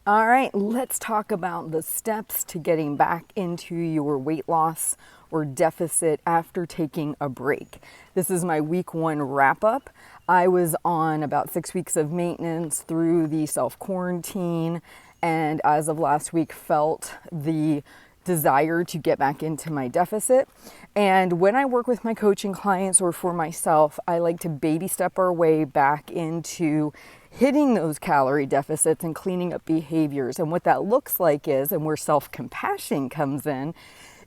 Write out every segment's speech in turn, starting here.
All right, let's talk about the steps to getting back into your weight loss or deficit after taking a break. This is my week 1 wrap up. I was on about 6 weeks of maintenance through the self quarantine, and as of last week, felt the desire to get back into my deficit. And when I work with my coaching clients or for myself, I like to baby step our way back into hitting those calorie deficits and cleaning up behaviors. And what that looks like is, and where self-compassion comes in,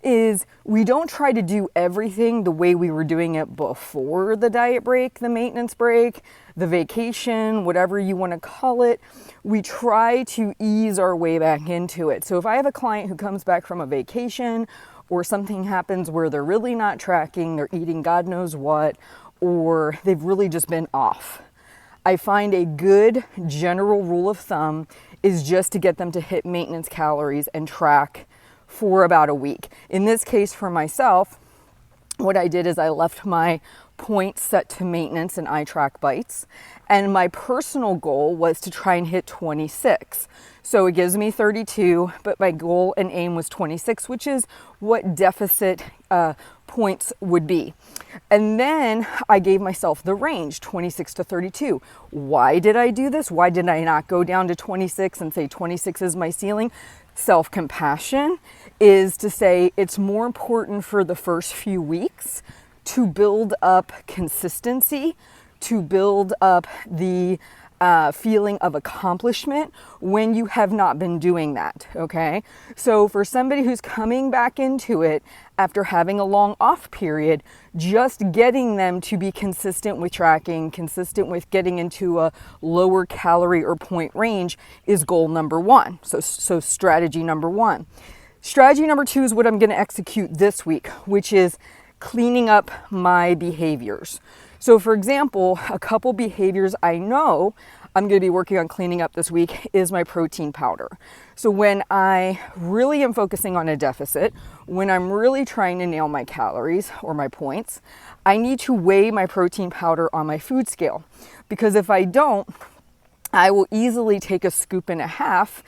is we don't try to do everything the way we were doing it before the diet break, the maintenance break, the vacation, whatever you want to call it. We try to ease our way back into it. So if I have a client who comes back from a vacation or something happens where they're really not tracking, they're eating God knows what, or they've really just been off, I find a good general rule of thumb is just to get them to hit maintenance calories and track for about a week. In this case, for myself, what I did is I left my points set to maintenance and iTrack bites. And my personal goal was to try and hit 26. So it gives me 32, but my goal and aim was 26, which is what deficit points would be. And then I gave myself the range, 26 to 32. Why did I do this? Why did I not go down to 26 and say 26 is my ceiling? Self-compassion is to say it's more important for the first few weeks to build up consistency, to build up the feeling of accomplishment when you have not been doing that, okay? So for somebody who's coming back into it after having a long off period, just getting them to be consistent with tracking, consistent with getting into a lower calorie or point range is goal number 1. So strategy number 1. Strategy number 2 is what I'm going to execute this week, which is cleaning up my behaviors. So for example, a couple behaviors I know I'm going to be working on cleaning up this week is my protein powder. So when I really am focusing on a deficit, when I'm really trying to nail my calories or my points, I need to weigh my protein powder on my food scale. Because if I don't, I will easily take a scoop and a half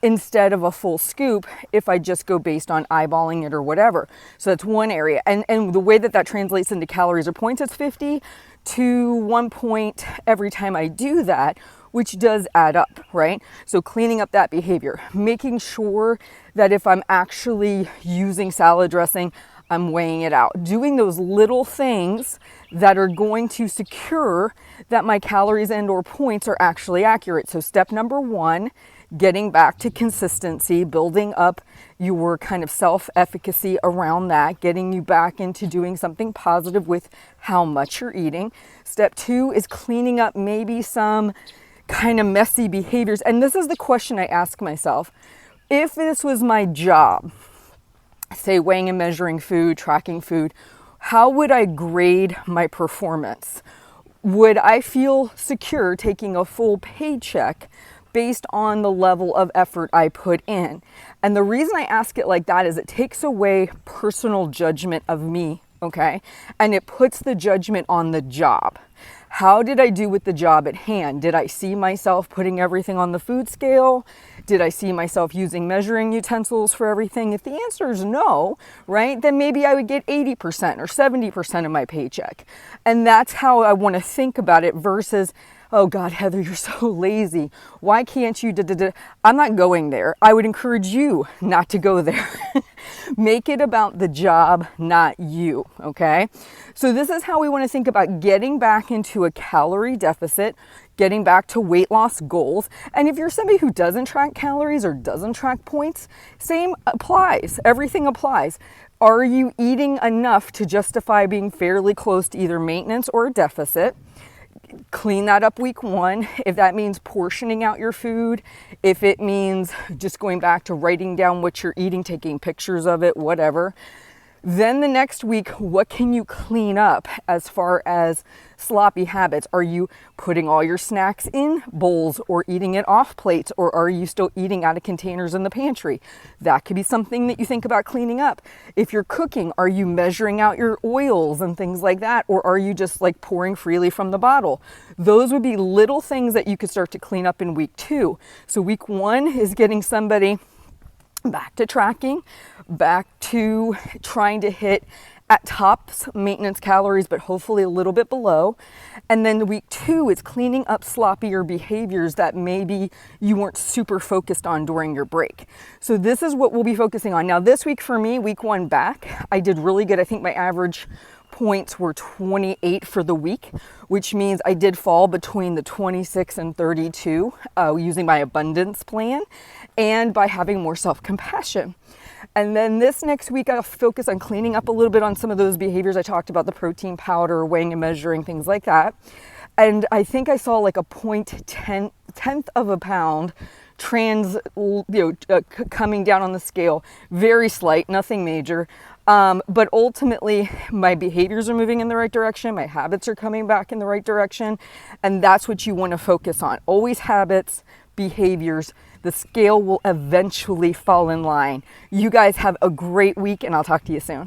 instead of a full scoop if I just go based on eyeballing it or whatever. So that's one area. And the way that translates into calories or points, it's 50 to 1 point every time I do that, which does add up, right? So cleaning up that behavior, making sure that if I'm actually using salad dressing, I'm weighing it out, doing those little things that are going to secure that my calories and or points are actually accurate. So step number 1, getting back to consistency, building up your kind of self-efficacy around that, getting you back into doing something positive with how much you're eating. Step 2 is cleaning up maybe some kind of messy behaviors. And this is the question I ask myself. If this was my job, say weighing and measuring food, tracking food, how would I grade my performance? Would I feel secure taking a full paycheck based on the level of effort I put in? And the reason I ask it like that is it takes away personal judgment of me, okay? And it puts the judgment on the job. How did I do with the job at hand? Did I see myself putting everything on the food scale? Did I see myself using measuring utensils for everything? If the answer is no, right, then maybe I would get 80% or 70% of my paycheck. And that's how I want to think about it versus, oh God, Heather, you're so lazy. Why can't you? I'm not going there. I would encourage you not to go there. Make it about the job, not you, okay? So this is how we want to think about getting back into a calorie deficit, getting back to weight loss goals. And if you're somebody who doesn't track calories or doesn't track points, same applies. Everything applies. Are you eating enough to justify being fairly close to either maintenance or a deficit? Clean that up week 1. If that means portioning out your food, if it means just going back to writing down what you're eating, taking pictures of it, whatever. Then the next week, what can you clean up as far as sloppy habits? Are you putting all your snacks in bowls or eating it off plates, or are you still eating out of containers in the pantry? That could be something that you think about cleaning up. If you're cooking, are you measuring out your oils and things like that, or are you just like pouring freely from the bottle? Those would be little things that you could start to clean up in week 2. So week 1 is getting somebody back to tracking, back to trying to hit at tops maintenance calories, but hopefully a little bit below. And then week 2 is cleaning up sloppier behaviors that maybe you weren't super focused on during your break. So this is what we'll be focusing on. Now this week for me, week 1 back, I did really good. I think my average points were 28 for the week, which means I did fall between the 26 and 32 using my abundance plan and by having more self-compassion. And then this next week, I'll focus on cleaning up a little bit on some of those behaviors I talked about, the protein powder, weighing and measuring, things like that. And I think I saw like a 0.10 of a pound coming down on the scale, very slight, nothing major. But ultimately, my behaviors are moving in the right direction. My habits are coming back in the right direction. And that's what you want to focus on. Always habits, behaviors. The scale will eventually fall in line. You guys have a great week, and I'll talk to you soon.